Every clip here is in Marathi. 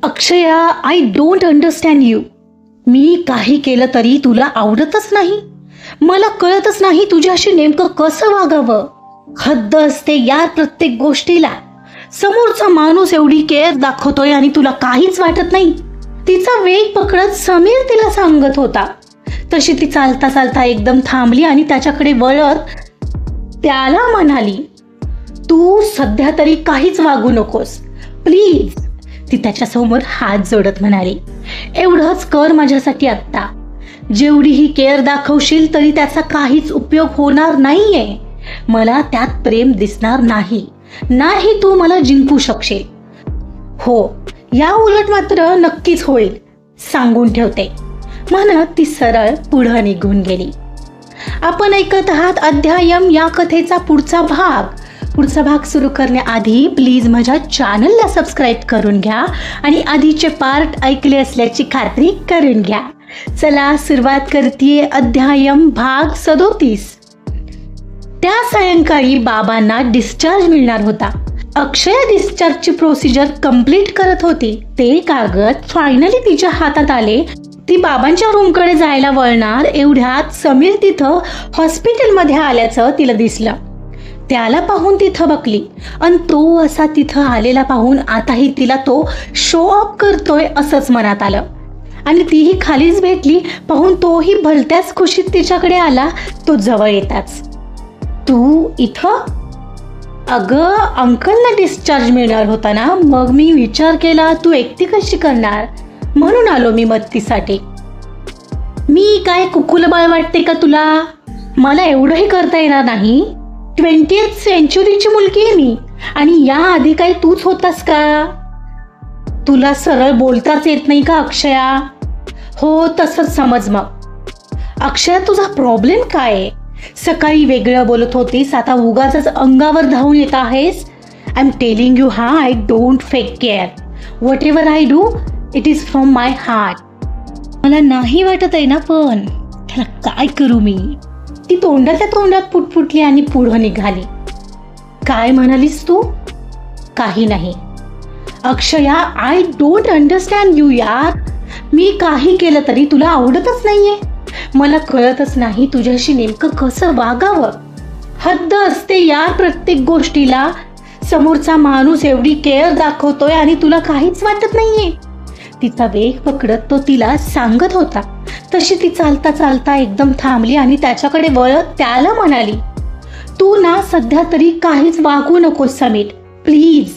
Akshaya, I don't understand you. मी काही केलं तरी तुला आवडतच नाही. मला कळतच नाही तुझ्याशी नेमकं कसं वागावं. हद्द असते या प्रत्येक गोष्टीला. समोरचा माणूस एवढी केअर दाखवतोय आणि तुला काहीच वाटत नाही. तिचा वेग पकडत समीर तिला सांगत होता. तशी ती चालता चालता एकदम थांबली आणि त्याच्याकडे वळत त्याला म्हणाली, तू सध्या तरी काहीच वागू नकोस प्लीज. ती त्याच्यासमोर हात जोडत म्हणाली, एवढंच कर माझ्यासाठी आत्ता. जेवढीही केअर दाखवशील तरी त्याचा काहीच उपयोग होणार नाहीये. मला त्यात प्रेम दिसणार नाही. नाही तू मला जिंकू शकशील. हो, या उलट मात्र नक्कीच होईल, सांगून ठेवते, म्हणत ती सरळ पुढं निघून गेली. आपण ऐकत आहात अध्यायम या कथेचा पुढचा भाग सुरू करण्याआधी प्लीज माझ्या चॅनलला सबस्क्राईब करून घ्या आणि आधीचे पार्ट ऐकले असल्याची खात्री करून घ्या. चला सुरुवात करतेय अध्यायम भाग 37. त्या सायंकाळी बाबांना डिस्चार्ज मिळणार होता. अक्षया डिस्चार्जची प्रोसिजर कंप्लीट करत होती. ते कागद फायनली तिच्या हातात आले. ती बाबांच्या रूमकडे जायला वळणार एवढ्यात समीर तिथं हॉस्पिटलमध्ये आल्याचं तिला दिसलं. त्याला पाहून ती थबकली आणि तो असा तिथं आलेला पाहून आताही तिला तो शो ऑफ करतोय असंच मनात आलं. आणि तीही खालीच भेटली पाहून तोही भलत्याच खुशीत तिच्याकडे आला. तो जवळ येताच, तू इथं? अगं, अंकलला डिस्चार्ज मिळणार होता ना, मग मी विचार केला तू एकटी कशी करणार म्हणून आलो मी मदतीसाठी. मी काय कुकुलबाळ वाटते का तुला? मला एवढंही करता येणार नाही. 20th सेंचुरीची मुलगी आहे मी. आणि या आधी काय तूच होतास का? तुला सरळ बोलताच येत नाही का अक्षया? हो, तसंच समज मग. अक्षया, तुझा प्रॉब्लेम काय आहे? सकाळी वेगळं बोलत होतीस, आता उगाच अंगावर धावून येत आहेस. I am telling you, I don't fake care. What ever I do it is from my heart. मला नाही वाटत आहे ना, पण त्याला काय करू मी? ती तोंडाच्या तोंडात पुटपुटली आणि पुढं निघाली. काय म्हणालीस तू? काही नाही. अक्षया, आय डोंट अंडरस्टँड यू यार. मी काही केलं तरी तुला आवडतच नाहीये. मला कळतच नाही तुझ्याशी नेमकं कसं वागावं. हद्द असते यार प्रत्येक गोष्टीला. समोरचा माणूस एवढी केअर दाखवतोय आणि तुला काहीच वाटत नाहीये. तिचा वेग पकडत तो तिला सांगत होता. तशी ती चालता चालता एकदम थांबली आणि त्याच्याकडे वळत त्याला म्हणाली, तू ना सध्या तरी काहीच वागू नकोस समीर प्लीज.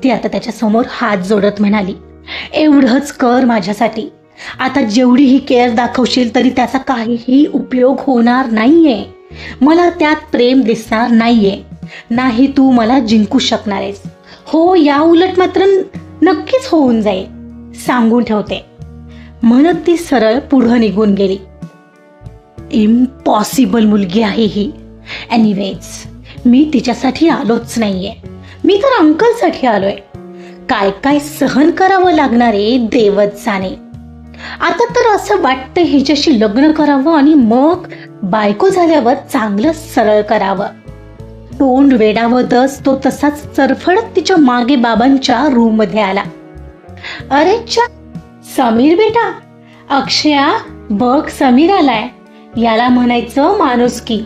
ती आता त्याच्या समोर हात जोडत म्हणाली, एवढंच कर माझ्यासाठी. आता जेवढीही केअर दाखवशील तरी त्याचा काहीही उपयोग होणार नाहीये. मला त्यात प्रेम दिसणार नाहीये. नाही तू मला जिंकू शकणार आहेस. हो, या उलट मात्र नक्कीच होऊन जाईल, सांगून ठेवते, म्हणत ती सरळ पुढं निघून गेली. इम्पॉसिबल मुलगी आहे ही. एनिवेज, मी तिच्यासाठी आलोच नाहीये. मी तर अंकलसाठी आलोय. काय काय सहन करावं लागणारे देवच जाणे. आता तर असं वाटतं हिच्याशी लग्न करावं आणि मग बायको झाल्यावर चांगलं सरळ करावं. तोंड वेडावतच तो तसाच चरफडत तिच्या मागे बाबांच्या रूम मध्ये आला. अरे चा, समीर बेटा. अक्षया, बघ समीर आलाय. याला म्हणायचं माणुसकी.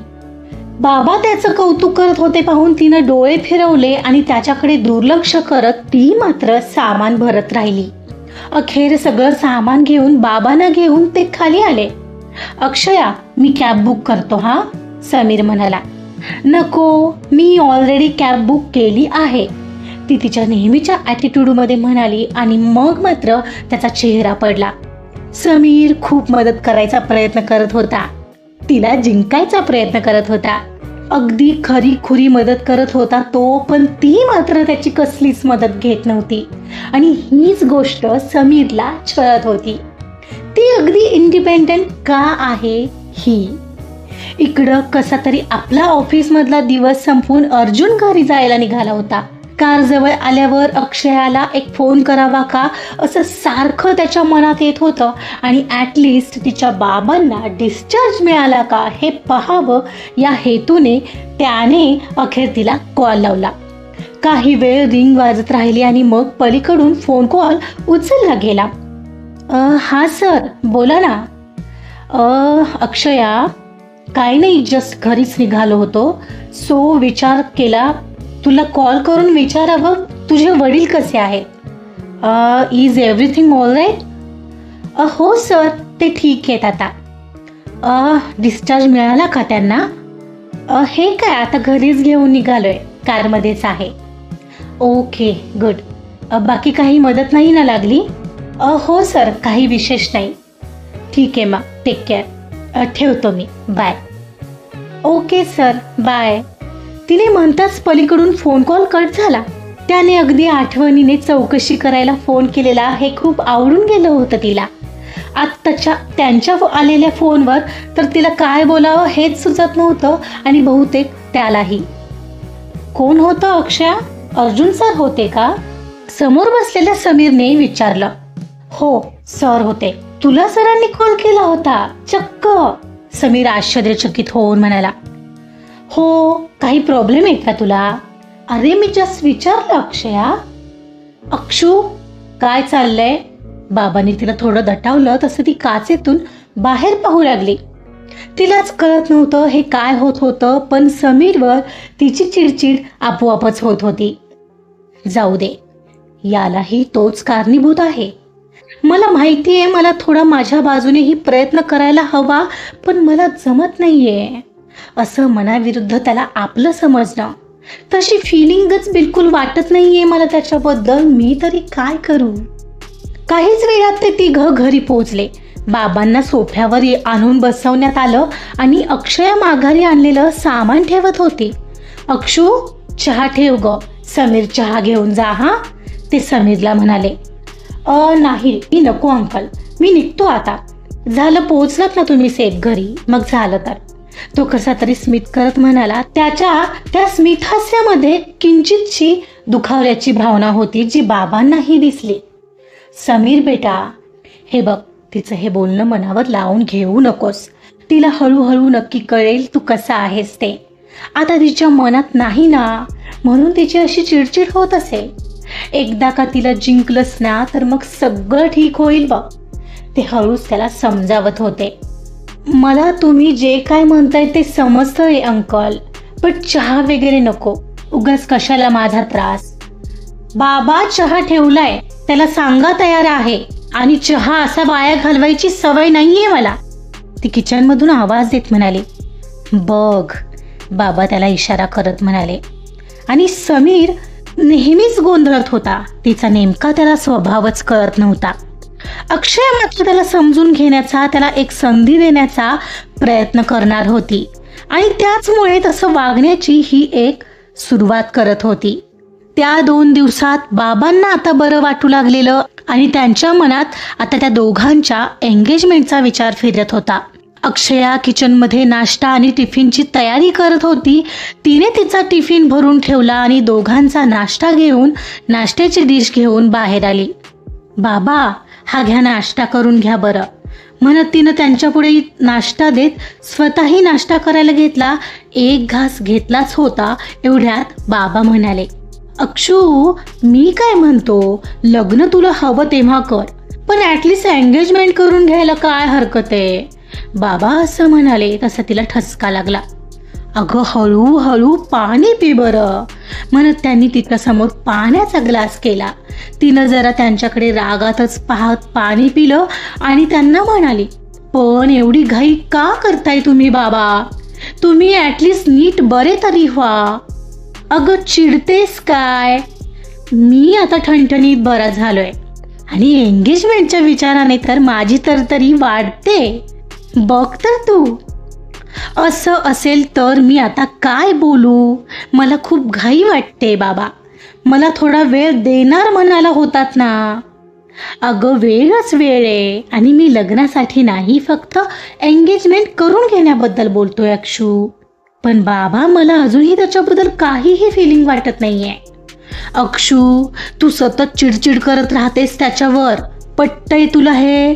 बाबा त्याचं कौतुक करत होते पाहून तिनं डोळे फिरवले आणि त्याच्याकडे दुर्लक्ष करत ती मात्र सामान भरत राहिली. अखेर सगळं सामान घेऊन बाबांना घेऊन ते खाली आले. अक्षया, मी कॅब बुक करतो हा, समीर म्हणाला. नको, मी ऑलरेडी कॅब बुक केली आहे, ती तिच्या नेहमीच्या ॲटिट्यूडमध्ये म्हणाली. आणि मग मात्र त्याचा चेहरा पडला. समीर खूप मदत करायचा प्रयत्न करत होता. तिला जिंकायचा प्रयत्न करत होता. अगदी खरी खुरी मदत करत होता तो, पण ती मात्र त्याची कसलीच मदत घेत नव्हती. आणि हीच गोष्ट समीरला छळत होती. ती अगदी इंडिपेंडेंट का आहे ही. इकडं कसा तरी आपला ऑफिसमधला दिवस संपवून अर्जुन घरी जायला निघाला होता. कार जवळ आल्यावर अक्षयाला एक फोन करावा का असं सारखं त्याच्या मनात येत होतं. आणि ॲटलिस्ट तिच्या बाबांना डिस्चार्ज मिळाला का हे पाहावं या हेतूने त्याने अखेर तिला कॉल लावला. काही वेळ रिंग वाजत राहिली आणि मग पलीकडून फोन कॉल उचलला गेला. हा सर, बोला ना. अक्षया, काय नाही, जस्ट घरीच निघालो होतो, सो विचार केला तुला कॉल करून विचारावं तुझे वडील कसे आहेत. Is everything all right? हो सर, ते ठीक आहेत आता. डिस्चार्ज मिळाला का त्यांना? हे काय, आता घरीच घेऊन निघालोय, कारमध्येच आहे. Okay, good. बाकी काही मदत नाही ना लागली? हो सर, काही विशेष नाही. ठीक आहे, मग टेक केअर. ठेवतो मी, बाय. Okay sir, bye. तिने म्हणताच पलीकडून फोन कॉल कट झाला. त्याने अगदी आठवणीने चौकशी करायला फोन केलेला हे खूप आवडून गेलं होतं तिला. आत्ताच्या त्यांच्या आलेल्या फोनवर तर तिला काय बोलावं हेच सुचत नव्हतं आणि बहुतेक त्यालाही. कोण होतं अक्षय? अर्जुन सर होते का? समोर बसलेल्या समीरने विचारलं. हो सर होते. तुला सरांनी कॉल केला होता? चक्क? समीर आश्चर्यचकित होऊन म्हणाला. हो, काही प्रॉब्लेम आहे का तुला? अरे मी जस्ट विचारलं अक्षया. अक्षू, काय चाललंय? बाबांनी तिला थोडं दटावलं तसं ती काचेतून बाहेर पाहू लागली. तिलाच कळत नव्हतं हे काय होत होतं, पण समीरवर तिची चिडचिड आपोआपच होत होती. जाऊ दे, यालाही तोच कारणीभूत आहे. मला माहिती आहे, मला थोडा माझ्या बाजूनेही प्रयत्न करायला हवा, पण मला जमत नाहीये. असं मनाविरुद्ध त्याला आपलं समजणं, तशी फिलिंगच बिलकुल वाटत नाहीये मला त्याच्याबद्दल. मी तरी काय करू? काहीच वेळात ते तिघं घरी पोहोचले. बाबांना सोफ्यावर आणून बसवण्यात आलं आणि अक्षया माघारी आणलेलं सामान ठेवत होती. अक्षू, चहा ठेव ग. समीर चहा घेऊन जा. हा, ते समीरला म्हणाले. नाही, मी नको अंकल, मी निघतो आता. झालं, पोहोचलात ना तुम्ही सेफ घरी? मग झालं तर, तो कसा तरी स्मित करत म्हणाला. त्याच्या त्या स्मित हास्यामध्ये किंचितशी दुखावल्याची भावना होती जी बाबांनाही दिसली. समीर बेटा, हे बघ, तिचं हे बोलणं मनावर लावून घेऊ नकोस. तिला हळूहळू नक्की कळेल तू कसा आहेस ते. आता तिच्या मनात नाही ना, म्हणून तिची अशी चिडचिड होत असेल. एकदा का तिला जिंकलंस ना तर मग सगळं ठीक होईल बघ. ते हळूच त्याला समजावत होते. मला तुम्ही जे काय म्हणताय ते समजतंय अंकल, पण चहा वगैरे नको, उगाच कशाला माझा त्रास. बाबा चहा ठेवलाय, त्याला सांगा तयार आहे, आणि चहा असा वाया घालवायची सवय नाहीये मला. ती किचनमधून आवाज देत म्हणाली. बघ, बाबा त्याला इशारा करत म्हणाले. आणि समीर नेहमीच गोंधळत होता. तिचा नेमका त्याला स्वभावच कळत नव्हता. अक्षय मात्र त्याला समजून घेण्याचा, त्याला एक संधी देण्याचा प्रयत्न करणार होती आणि त्याचमुळे तसं वागण्याची ही एक सुरुवात करत होती. त्या 2 दिवसात बाबांना आता बरं वाटू लागलेलं आणि त्यांच्या मनात आता त्या दोघांच्या एंगेजमेंटचा विचार फिरत होता. अक्षया किचनमध्ये नाश्ता आणि टिफिनची तयारी करत होती. तिने तिचा टिफिन भरून ठेवला आणि दोघांचा नाश्ता घेऊन, नाश्त्याची डिश घेऊन बाहेर आली. बाबा, हा घ्या, नाश्ता करून घ्या बरं, म्हणत तिनं त्यांच्यापुढे नाश्ता देत स्वतःही नाश्ता करायला घेतला. एक घास घेतलाच होता एवढ्यात बाबा म्हणाले. अक्षू, मी काय म्हणतो, लग्न तुला हवं तेव्हा कर, पण ॲटलिस्ट एंगेजमेंट करून घ्यायला काय हरकत आहे. बाबा असं म्हणाले तसा तिला ठसका लागला. अगं, हळूहळू पाणी पी बरं, म्हणत त्यांनी तिच्यासमोर पाण्याचा ग्लास केला. तिनं जरा त्यांच्याकडे रागातच पाहत पाणी पिलं आणि त्यांना म्हणाली, पण एवढी घाई का करताय तुम्ही बाबा? तुम्ही ॲटलिस्ट नीट बरे तरी व्हा. अगं, चिडतेस काय? मी आता ठणठणीत बरा झालोय आणि एंगेजमेंटच्या विचाराने तर माझी तरतरी वाढते. बघ तर तू. असं असेल तर मी आता काय बोलू? मला खूप घाई वाटते बाबा. मला थोडा वेळ देणार म्हणाला होतात ना. अगं, वेळच वेळ आहे आणि मी लग्नासाठी नाही, फक्त एंगेजमेंट करून घेण्याबद्दल बोलतोय अक्षू. पण बाबा, मला अजूनही त्याच्याबद्दल काहीही फिलिंग वाटत नाहीये. अक्षू, तू सतत चिडचिड करत राहतेस त्याच्यावर. पटतंय तुला हे?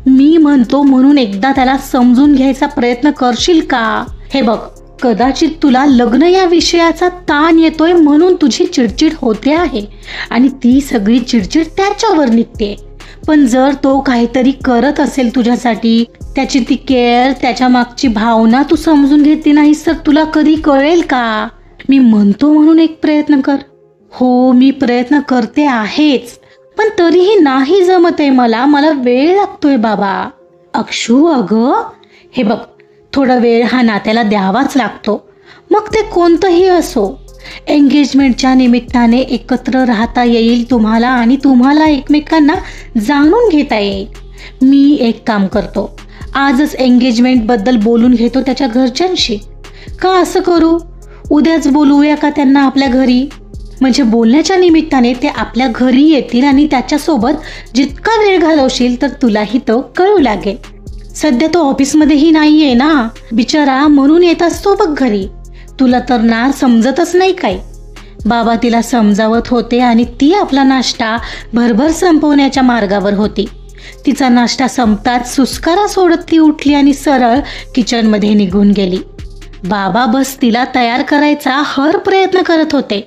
मी म्हणतो म्हणून एकदा त्याला समजून घ्यायचा प्रयत्न करशील का? हे बघ, कदाचित तुला लग्न या विषयाचा ताण येतोय म्हणून तुझी चिडचिड होते आहे आणि ती सगळी चिडचिड त्याच्यावर निघते. पण जर तो काहीतरी करत असेल तुझ्यासाठी, त्याची ती केअर, त्याच्या मागची भावना तू समजून घेतली नाहीस तर तुला कधी कळेल का? मी म्हणतो म्हणून एक प्रयत्न कर. हो, मी प्रयत्न करते आहेच, पण तरीही नाही जमत आहे मला वेळ लागतोय बाबा. अक्षू अगं, हे बघ, थोडा वेळ हा नात्याला द्यावाच लागतो, मग ते कोणतंही असो. एंगेजमेंटच्या निमित्ताने एकत्र राहता येईल तुम्हाला आणि तुम्हाला एकमेकांना जाणून घेता येईल. मी एक काम करतो, आजच एंगेजमेंटबद्दल बोलून घेतो त्याच्या घरच्यांशी. का असं करू? उद्याच बोलूया का त्यांना आपल्या घरी? म्हणजे बोलण्याच्या निमित्ताने ते आपल्या घरी येतील आणि त्याच्यासोबत जितका वेळ घालवशील तर तुलाही तो कळू लागेल. सध्या तो ऑफिसमध्येही नाही आहे ना बिचारा, म्हणून येत असतो बघ घरी. तुला तर ना समजतच नाही काय. बाबा तिला समजावत होते आणि ती आपला नाश्ता भरभर संपवण्याच्या मार्गावर होती. तिचा नाश्ता संपताच सुस्कारा सोडत ती उठली आणि सरळ किचनमध्ये निघून गेली. बाबा बस तिला तयार करायचा हर प्रयत्न करत होते.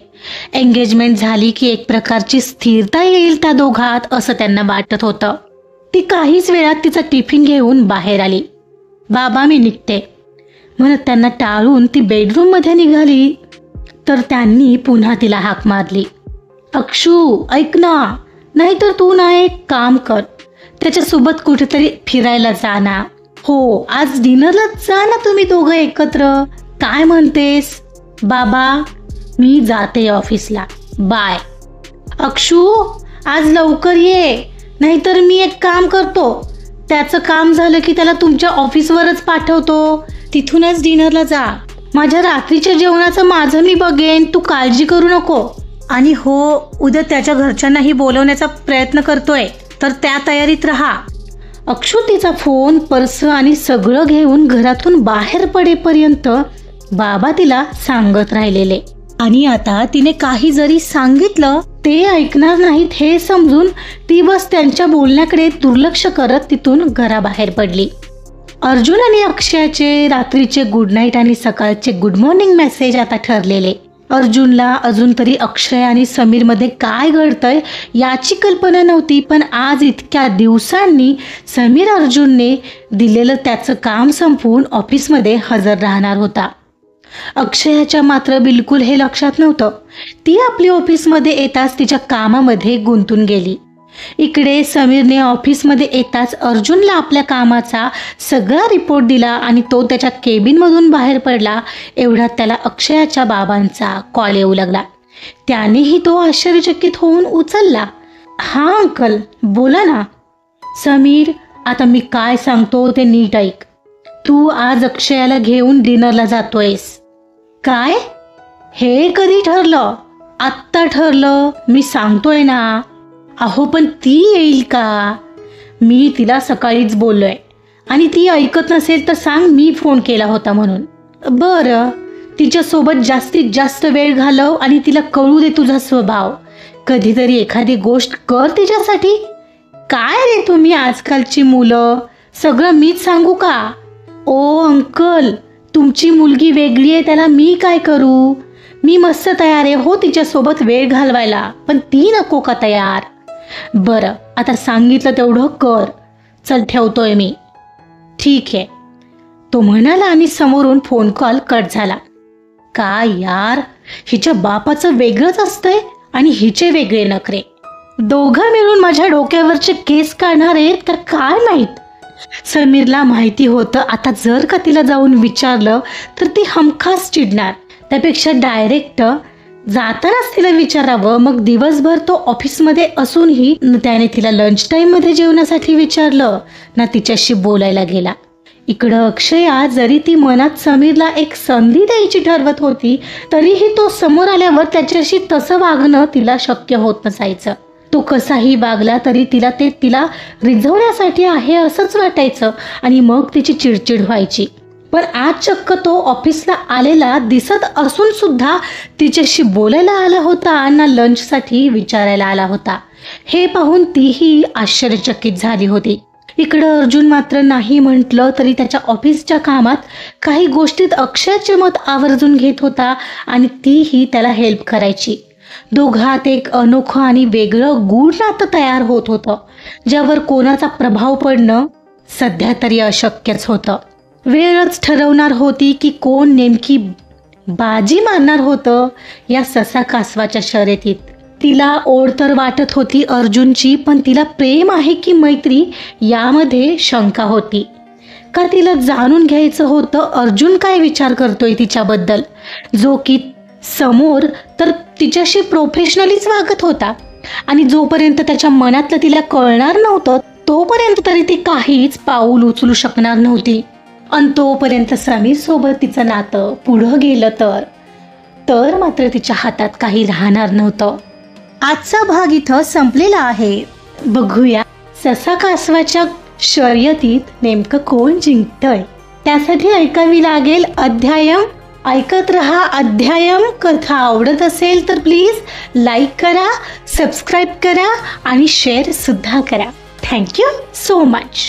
एंगेजमेंट झाली की एक प्रकारची स्थिरता येईल त्या दोघात असं त्यांना वाटत होतं. ती काहीच वेळात तिचा टिफिन घेऊन बाहेर आली. बाबा मी निघते म्हणत त्यांना टाळून ती बेडरूममध्ये निघाली तर त्यांनी पुन्हा तिला हाक मारली. अक्षू ऐक ना, नाहीतर तू ना एक काम कर, त्याच्यासोबत कुठेतरी फिरायला जा ना. हो, आज डिनरलाच जा ना तुम्ही दोघं एकत्र. काय म्हणतेस? बाबा मी जाते ऑफिसला, बाय. अक्षू आज लवकर ये, नाहीतर मी एक काम करतो, त्याचं काम झालं की त्याला तुमच्या ऑफिसवरच पाठवतो. तिथूनच डिनरला जा. माझ्या रात्रीच्या जेवणाचं माझं मी बघेन, तू काळजी करू नको. आणि हो, उद्या त्याच्या घरच्यांनाही बोलवण्याचा प्रयत्न करतोय, तर त्या तयारीत राहा. अक्षू तिचा फोन, पर्स आणि सगळं घेऊन घरातून बाहेर पडेपर्यंत बाबा तिला सांगत राहिलेले. आणि आता तिने काही जरी सांगितलं ते ऐकणार नाहीत हे समजून ती बस त्यांच्या बोलण्याकडे दुर्लक्ष करत तिथून घराबाहेर पडली. अर्जुन आणि अक्षयाचे रात्रीचे गुड नाईट आणि सकाळचे गुड मॉर्निंग मेसेज आता ठरलेले. अर्जुनला अजून तरी अक्षय आणि समीरमध्ये काय घडतंय याची कल्पना नव्हती, पण आज इतक्या दिवसांनी समीर अर्जुनने दिलेलं त्याचं काम संपवून ऑफिसमध्ये हजर राहणार होता. अक्षयाच्या मात्र बिलकुल हे लक्षात नव्हतं. ती आपली ऑफिसमध्ये येताच तिच्या कामामध्ये गुंतून गेली. इकडे समीरने ऑफिसमध्ये येताच अर्जुनला आपल्या कामाचा सगळा रिपोर्ट दिला आणि तो त्याच्या केबिनमधून बाहेर पडला. एवढ्यात त्याला अक्षयाच्या बाबांचा कॉल येऊ लागला. त्यानेही तो आश्चर्यचकित होऊन उचलला. हा अंकल, बोला ना. समीर, आता मी काय सांगतो ते नीट ऐक. तू आज अक्षयाला घेऊन डिनरला जातोयस. काय? हे कधी ठरलं? आत्ता ठरलं, मी सांगतोय ना. अहो पण ती येईल का? मी तिला सकाळीच बोललोय आणि ती ऐकत नसेल तर सांग मी फोन केला होता म्हणून. बरं, तिच्यासोबत जास्तीत जास्त वेळ घालव आणि तिला कळू दे तुझा स्वभाव. कधीतरी एखादी गोष्ट कर तिच्यासाठी. काय रे तुम्ही आजकालची मुलं, सगळं मीच सांगू का? ओ अंकल, तुमची मुलगी वेगळी आहे, त्याला मी काय करू? मी मस्त तयार आहे हो तिच्यासोबत वेळ घालवायला, पण ती नको का तयार? बरं, आता सांगितलं तेवढं कर. चल ठेवतोय मी. ठीक आहे, तो म्हणाला आणि समोरून फोन कॉल कट झाला. काय यार, हिच्या बापाचं वेगळंच असतंय आणि हिचे वेगळे नखरे. दोघं मिळून माझ्या डोक्यावरचे केस काढणार आहेत का काय माहीत. समीरला माहिती होतं आता जर का तिला जाऊन विचारलं तर ती हमखास चिडणार. त्यापेक्षा डायरेक्ट जातानाच तिला विचारावं. मग दिवसभर तो ऑफिसमध्ये असूनही त्याने तिला लंच टाईममध्ये जेवण्यासाठी विचारलं ना तिच्याशी बोलायला गेला. इकडं अक्षया जरी ती मनात समीरला एक संधी द्यायची ठरवत होती तरीही तो समोर आल्यावर त्याच्याशी तसं वागणं तिला शक्य होत नसायचं. तो कसाही वागला तरी तिला रिझवण्यासाठी आहे असंच वाटायचं आणि मग तिची चिडचिड व्हायची. पण आज चक्क तो ऑफिसला आलेला दिसत असून सुद्धा तिच्याशी बोलायला आला होता ना लंचसाठी विचारायला आला होता. हे पाहून तीही आश्चर्यचकित झाली होती. इकडं अर्जुन मात्र नाही म्हटलं तरी त्याच्या ऑफिसच्या कामात काही गोष्टीत अक्षयचे मत आवर्जून घेत होता आणि तीही त्याला हेल्प करायची. दोघात एक अनोखं आणि वेगळं गूढ नातं तयार होत होतं, ज्यावर कोणाचा प्रभाव पडणं सध्या तरी अशक्यच होतं. वेळच ठरवणार होती की कोण नेमकी बाजी मारणार होतं या ससा कासवाच्या शर्यतीत. तिला ओढ तर वाटत होती अर्जुनची, पण तिला प्रेम आहे की मैत्री यामध्ये शंका होती. का तिला जाणून घ्यायचं होतं अर्जुन काय विचार करतोय तिच्याबद्दल, जो की समोर तर तिच्याशी प्रोफेशनलीच वागत होता आणि जोपर्यंत त्याच्या मनातलं तिला कळणार नव्हतं तोपर्यंत तरी ती काहीच पाऊल उचलू शकणार नव्हती. आणि तोपर्यंत समीर सोबत तिचं नातं पुढं गेलं तर मात्र तिच्या हातात काही राहणार नव्हतं. आजचा भाग इथं संपलेला आहे. बघूया ससा कासवाच्या शर्यतीत नेमकं कोण जिंकतंय. त्यासाठी ऐकावी लागेल अध्यायम. ऐकत रहा अध्यायम. कथा आवडत असेल तर प्लीज लाईक करा, सबस्क्राईब करा आणि शेअर सुद्धा करा. Thank you so much.